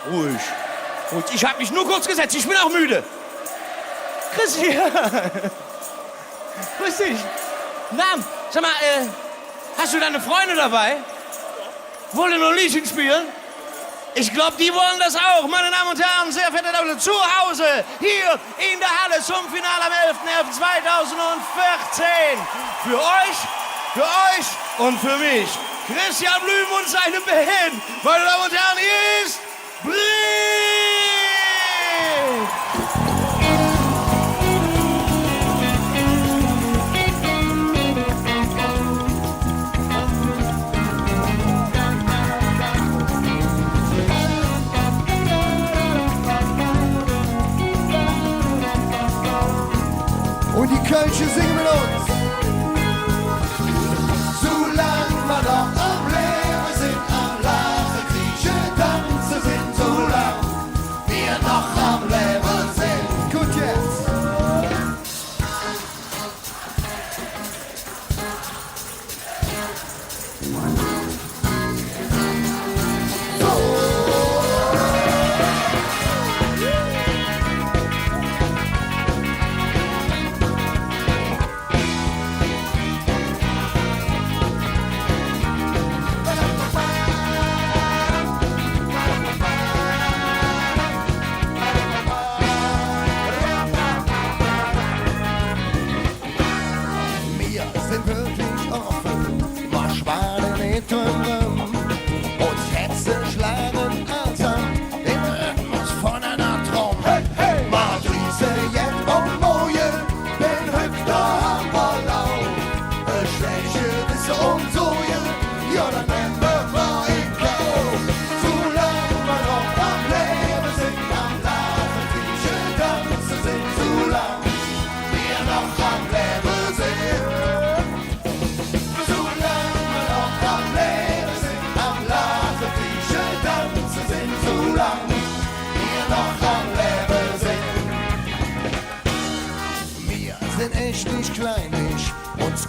Ruhig. Ruhig. Ich habe mich nur kurz gesetzt. Ich bin auch müde. Christi. Grüß dich. Na, sag mal, hast du deine Freunde dabei? Wollen noch ein Liedchen spielen? Ich glaube, die wollen das auch. Meine Damen und Herren, sehr verehrte Leute, zu Hause, hier in der Halle zum Finale am 11.11.2014. Für euch und für mich. Christian Blüm und seine Band. Meine Damen und Herren, hier ist Brief. Und die Kölsche singen mit uns. Solange wir noch am Leben sind, am Lachen, Kriechen, Tanzen sind, solange wir noch am Leben sind. Gut jetzt.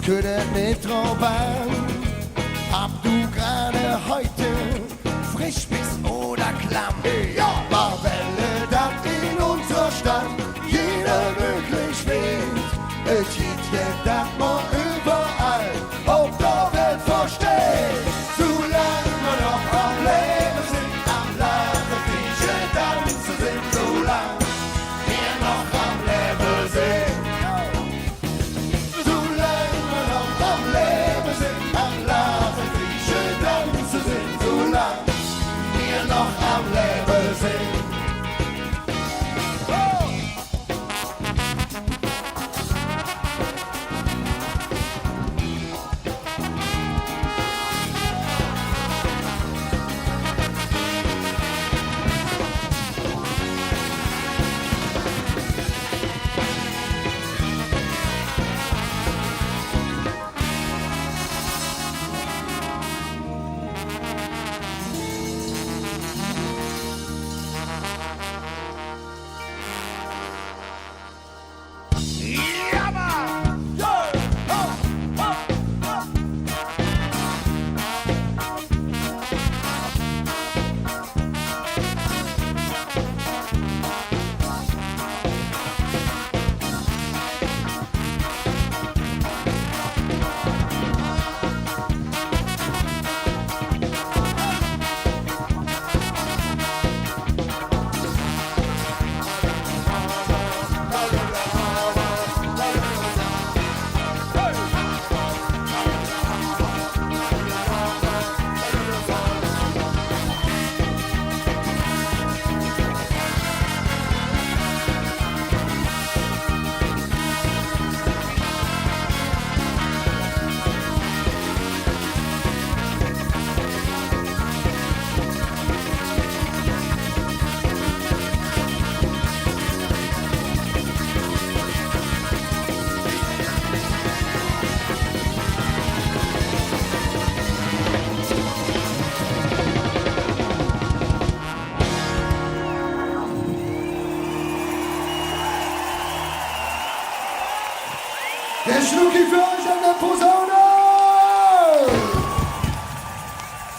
Kümmert nicht drauf an, ob du gerade heute frisch bist oder klamm. Ja, war Welle, dat in unserer Stadt jeder möglich wird. Es geht ja dat mal überall auf der Welt versteht. Solange wir noch am Leben sind, am Lachen, Kriechen, Tanzen sind, solange wir noch am Leben sind. Noch am Leben sind. Der Schnucki für euch an der Posaune!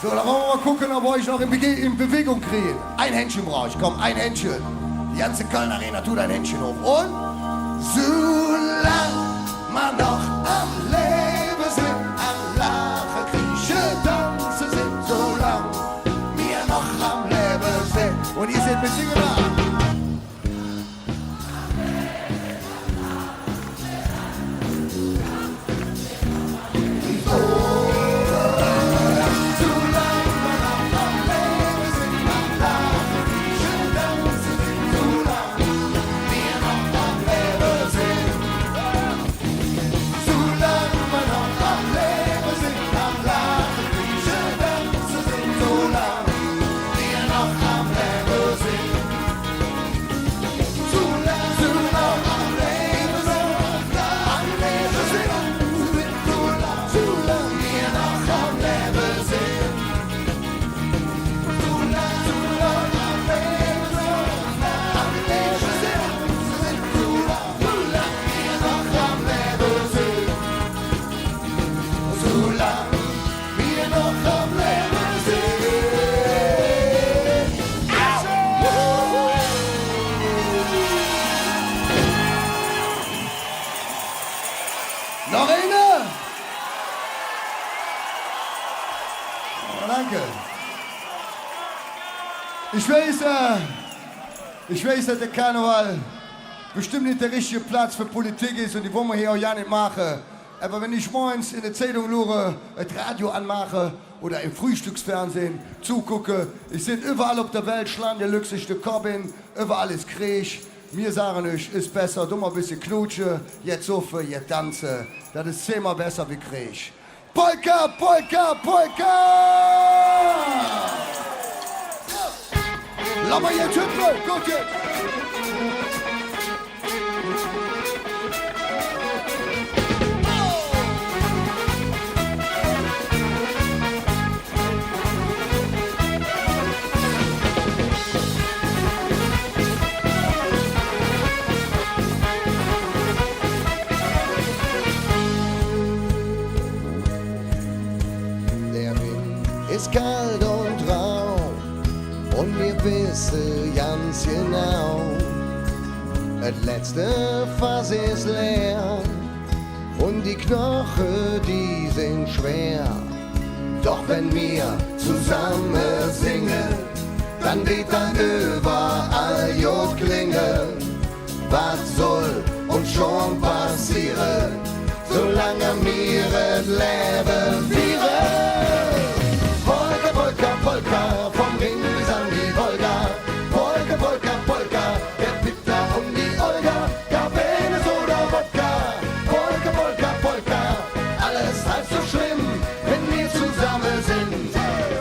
So, dann wollen wir mal gucken, ob wir euch noch in Bewegung kriegen. Ein Händchen brauche ich, komm, ein Händchen. Die ganze Köln Arena tut ein Händchen hoch. Und solange man noch am Leben sind, am Lachen, Kriechen, Tanzen sind, solange wir noch am Leben sind. Und ihr seid mit Singen da. Noch eine? Oh, danke. Ich weiß, dass der Karneval bestimmt nicht der richtige Platz für Politik ist und die wollen wir hier auch ja nicht machen. Aber wenn ich morgens in der Zeitung lure, das Radio anmache oder im Frühstücksfernsehen zugucke, ich sehe überall auf der Welt schlagen der glücklichste Korbin, überall ist Krieg. Mir sagen euch, ist besser, du mal ein bisschen knutsche, jetzt soffe, jetzt tanze. Das ist 10-mal besser wie Krieg. Polka, Polka, Polka! Lass mal jetzt hüpfen, gut jetzt! Ist kalt und rau und wir wissen ganz genau, das letzte Fass ist leer und die Knochen, die sind schwer. Doch wenn wir zusammen singen, dann geht dann überall Jod klingen. Was soll uns schon passieren, solange wir das Leben führen? Polka, Polka, Polka, vom Ring bis an die Wolga. Polka, Polka, Polka, der Peter und die Olga. Gabenes oder Wodka. Polka, Polka, Polka, alles halb so schlimm, wenn wir zusammen sind.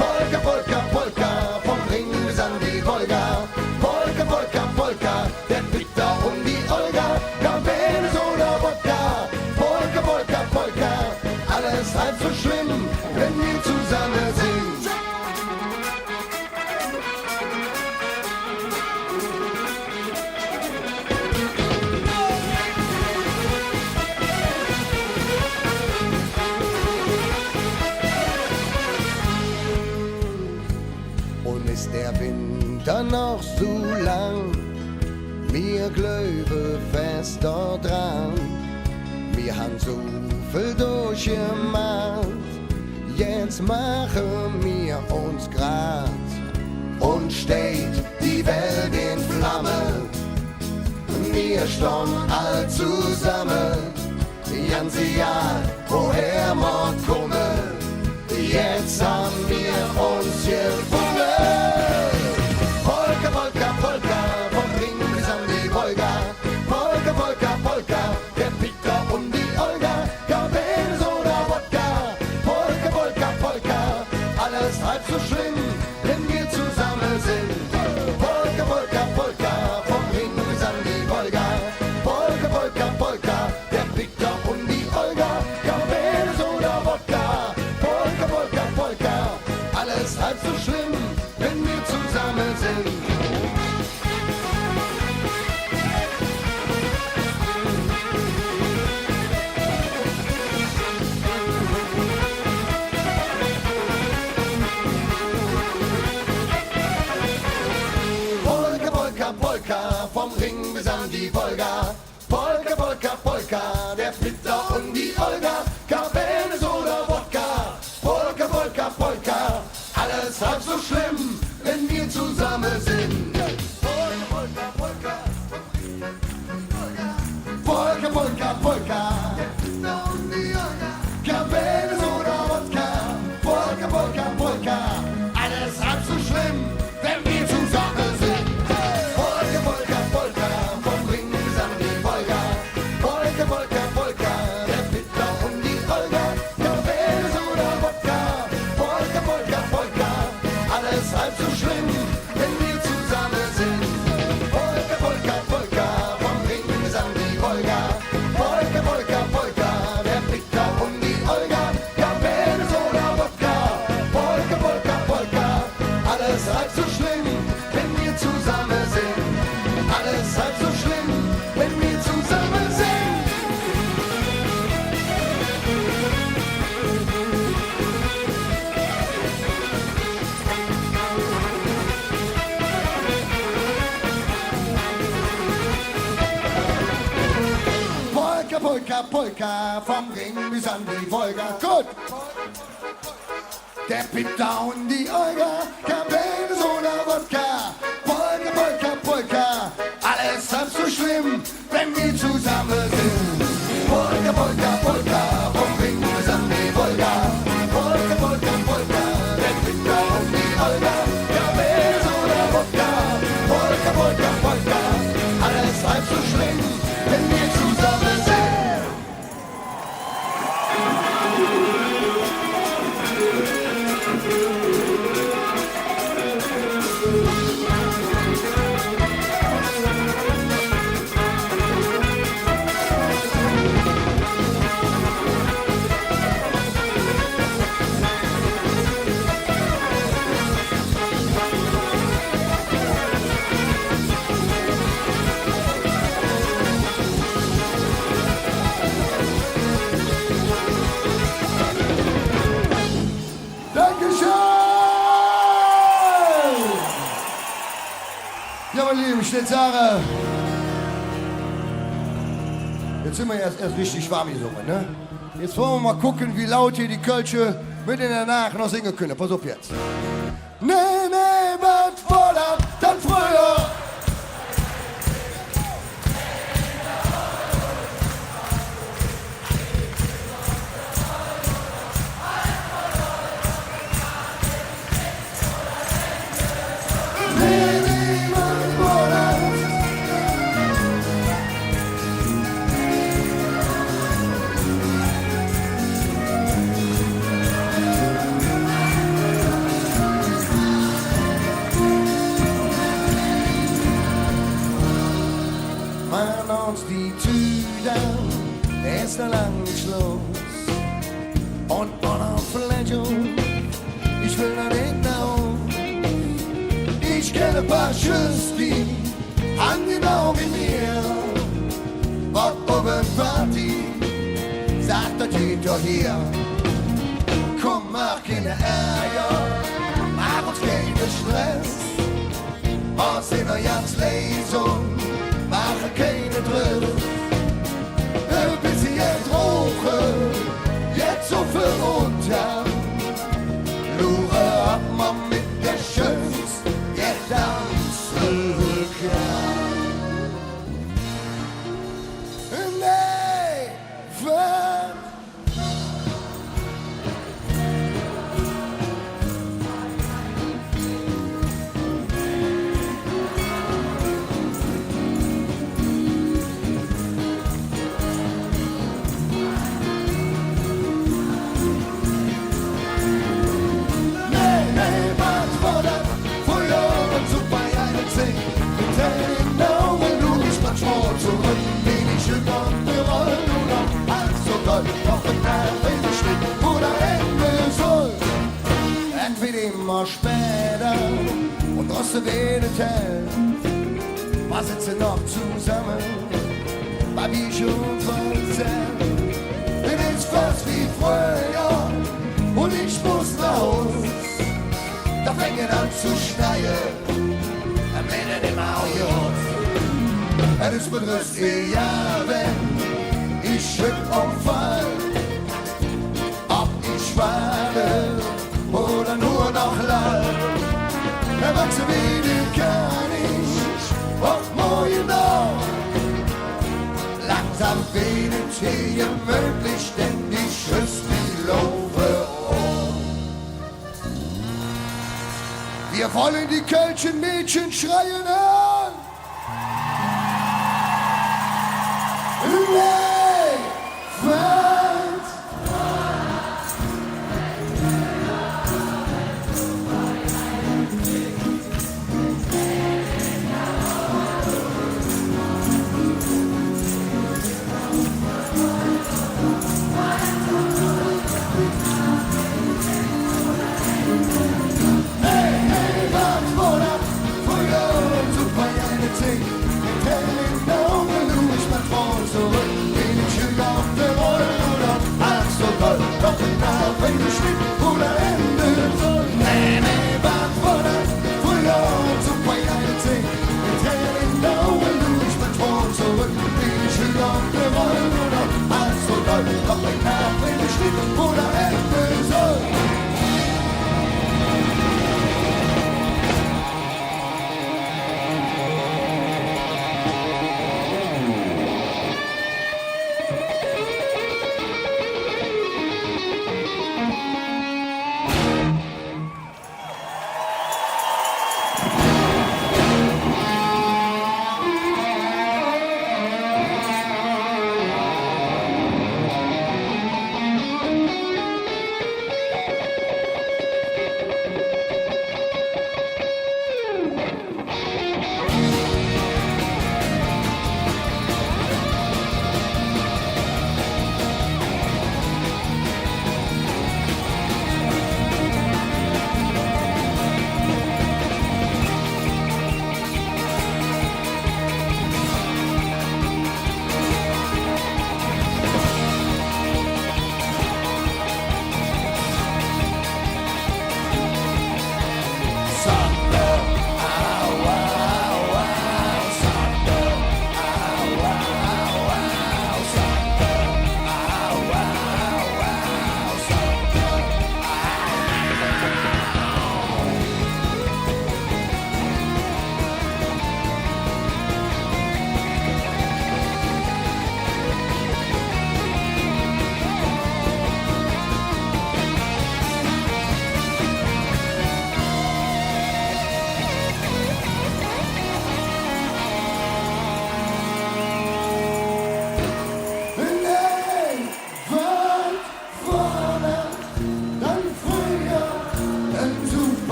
Polka, Polka, Polka, vom Ring bis an die Wolga. Polka, Polka, Polka, der Peter und die Olga. Gabenes oder Wodka. Polka, Polka, Polka, alles halb so schlimm, wenn wir zusammen sind. Und ist der Winter noch so lang, wir glauben fest dran. Wir haben so viel durchgemacht, jetzt machen wir uns grad und steht die Welt in Flammen. Wir stehen all zusammen, ganze Jahr, woher wir kommen. Jetzt haben wir uns gefunden. Polka, Polka, Polka, vom Ring bis an die Wolga. Polka, Polka, Polka, der Peter und die Olga. Gabenes oder Wodka. Polka, Polka, Polka, alles halb so schlimm, wenn wir zusammen sind. Polka, Polka, Polka, vom Ring bis an die Wolga. Polka, Polka, Polka, der Peter und die Olga. Gabenes oder Wodka. Polka, Polka, Polka, alles halb so schlimm, wenn wir zusammen sind. an die Wolga. Polka, Polka, Polka, der Peter und die Olga. Cabernet oder Wodka. Polka, Polka, Polka, alles halb so schlimm, wenn wir zusammen sind. Polka, Polka, Polka, Polka, Polka, Polka, der Peter und die Olga. Cabernet oder Wodka. Polka, Polka, Polka, alles halb so schlimm, wenn wir zusammen sind. Polka, Polka, Polka, vom Ring bis an die Wolga. Polka, Polka, Polka, der Peter und die Olga. Cabernet oder Wodka. Polka, Polka, Polka, alles halb so schlimm, wenn wir zusammen sind. Polka, Polka, Polka, vom Ring bis an die Wolga. Polka, Polka, Polka, der Peter und die Olga. Cabernet oder Wodka. Polka, Polka, Polka, alles halb so schlimm, wenn wir zusammen sind. Alles halb so schlimm, wenn wir zusammen sind. Polka, Polka, Polka, vom Ring bis an die Wolga. Gut! Der Peter und die Olga, Cabernet oder Wodka. Polka, Polka, Polka, alles halb so schlimm, wenn wir zusammen sind. Polka, Polka, Polka, vom Ring bis an die Wolga. Polka, Polka, Polka, der Peter und die Olga. Cabernet oder Wodka. Polka, Polka, Polka, alles halb so schlimm, wenn wir zusammen sind. Dankeschön! Ja, meine Lieben, ich will sagen, jetzt sind wir erst richtig warm gesungen, ne? Jetzt wollen wir mal gucken, wie laut hier die Kölsche mit in der Nacht noch singen können. Pass auf jetzt. Nee, nee, was voller, dann früher. Nee, nee, was voller. Machen uns die Tüten, ist noch lang nicht los. Und ohne Verletzung, ich will noch nicht nach Hause. Ich kenne ein paar Schüsse, die haben genau wie mir. Was oben Party, sagt der Tito hier. Komm, mach keine Ärger, mach uns keinen Stress. Aus in der Jahreslesung, mache keine Drill. Ein bisschen rauchen, jetzt so für unter. Lure ab mal mit der Schönst, jetzt tanzen kann. Nee, wann? Immer später und draußen weht hell. Wir sitzen noch zusammen, weil wir schon verzählt. Es ist fast wie früher und ich muss nach Haus. Da fängt an zu schneien, am Ende im Auge. es ist mit Rüst, ja, wenn ich Fall, ob ich warte oder nur noch lall. Erwachsen wieder kann ich auch morgen noch. Langsam wenig hier möglich, denn die Schüsse die laufe um. Wir wollen die Kölschen Mädchen schreien an.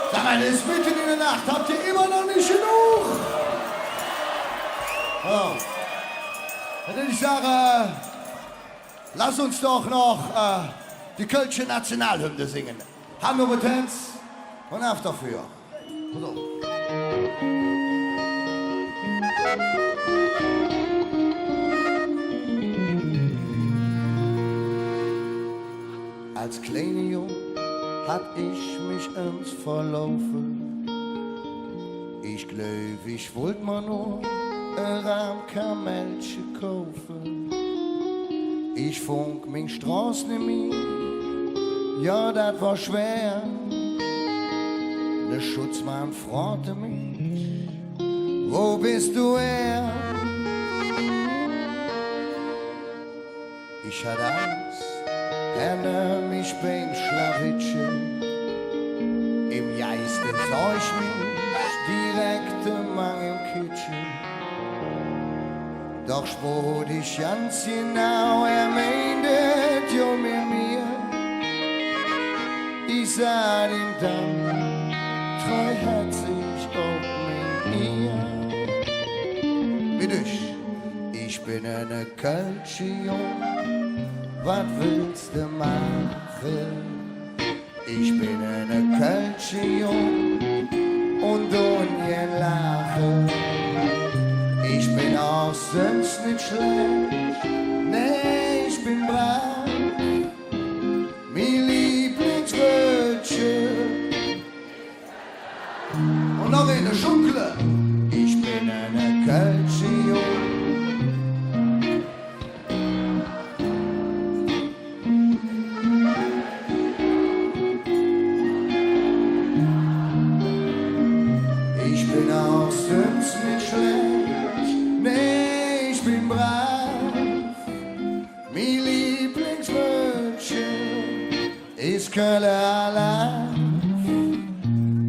Sag mal, es ist mitten in der Nacht. Habt ihr immer noch nicht genug? Oh. Dann würde ich sagen, lass uns doch noch die Kölsche Nationalhymne singen. Haben wir Potenz und auf dafür. So. hat ich mich ins Verlaufen. Ich glaub, ich wollt mir nur ein Rahmkamelche kaufen. Ich funk min Straße nicht mehr, ja, das war schwer. Der Schutzmann fragte mich, wo bist du her? Ich hatte Angst, erinnere mich beim Schlawittchen. Im Geiste sah ich mich direkt Mann im Kitchen. Doch spürte ich ganz genau, meinte ja mit mir. Ich sah ihm dann treuherzig auf mir. Mit ich bin eine Kölsche Jung, was willst du machen? Ich bin eine Kölsche Jung und unjen lachen. Ich bin auch sonst nicht schlecht, nee, ich bin brav. Mein Lieblingswölkchen und noch in der Schunkle. Ich bin eine Kölsche Jung. Ich bin auch sonst nicht schlecht, nee, ich bin brav. Mein Lieblingswölkchen ist Kölle allein.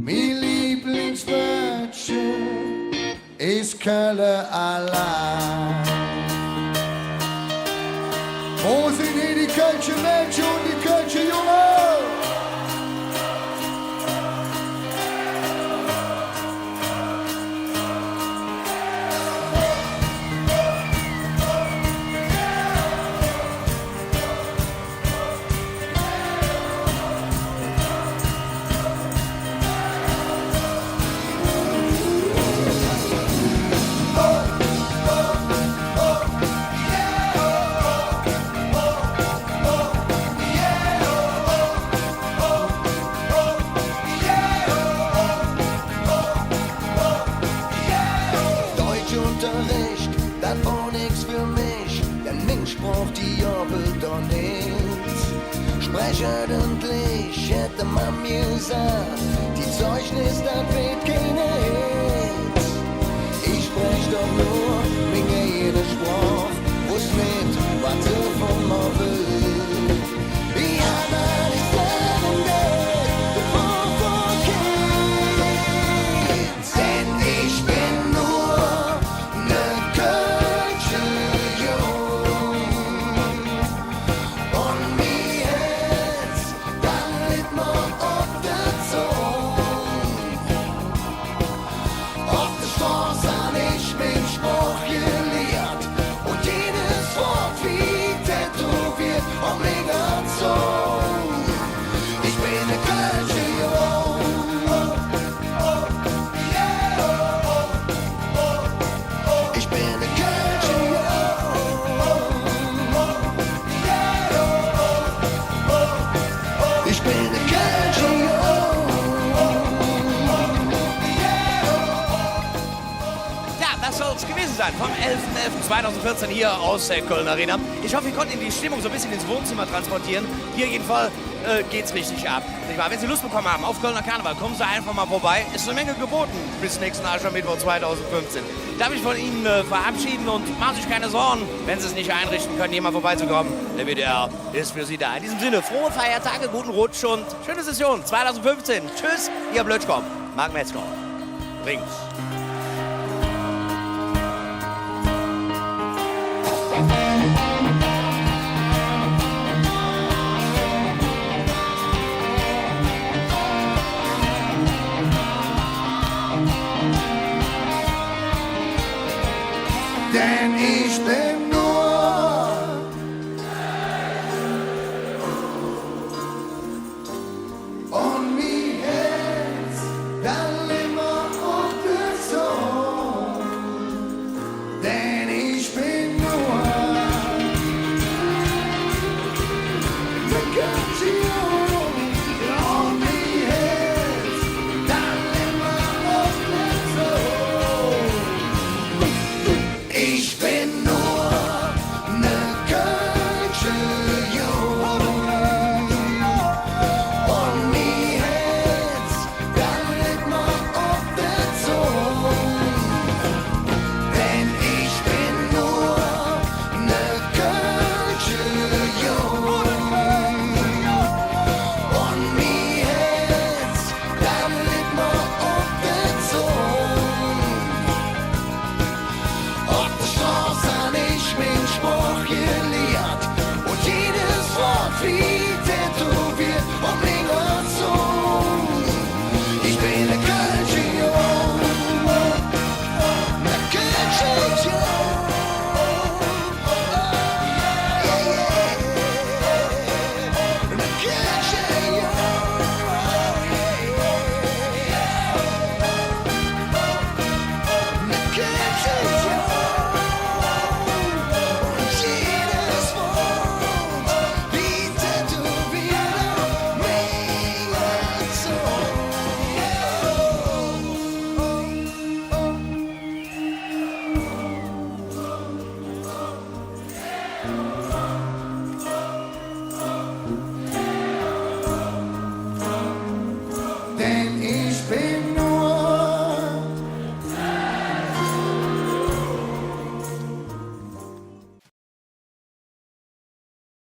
Mein Lieblingswölkchen ist Kölle allein. Wo sind hier die Kölsche Mädchen und die Kölsche Jungen? Deutschunterricht, das war nix für mich, denn Mensch braucht die Jobel doch nicht. Sprecherdentlich hätte man mir gesagt, die Zeugnis, das wird keine Hit. Ich sprech doch nur mit jeder Sprache, wo's mit, was du von mir will. Ja, man ist lernen nicht, du brauchst doch Kids, denn ich bin nur ne Kölsche Jung. Und mir jetzt, dann litt man auf der Zunge. Auf der Straße hab ich min Spruch gelehrt und jedes Wort wie tätowiert auf mich erzogen. Ich bin ne Kölsche Jung. Ich bin ne Kölsche Jung. Ich bin ne Kölsche Jung. Ja, das soll es gewesen sein vom 11.11.2014 hier aus der Köln Arena. Ich hoffe, ihr konntet die Stimmung so ein bisschen ins Wohnzimmer transportieren. Hier jedenfalls geht's richtig ab. Wenn Sie Lust bekommen haben auf Kölner Karneval, kommen Sie einfach mal vorbei. Ist eine Menge geboten bis nächsten Aschermittwoch 2015. Darf ich von Ihnen verabschieden und machen Sie sich keine Sorgen, wenn Sie es nicht einrichten können, hier mal vorbeizukommen. Der WDR ist für Sie da. In diesem Sinne, frohe Feiertage, guten Rutsch und schöne Session 2015. Tschüss, Ihr Blötschkopf. Marc Metzger. Rings. Denn ich bin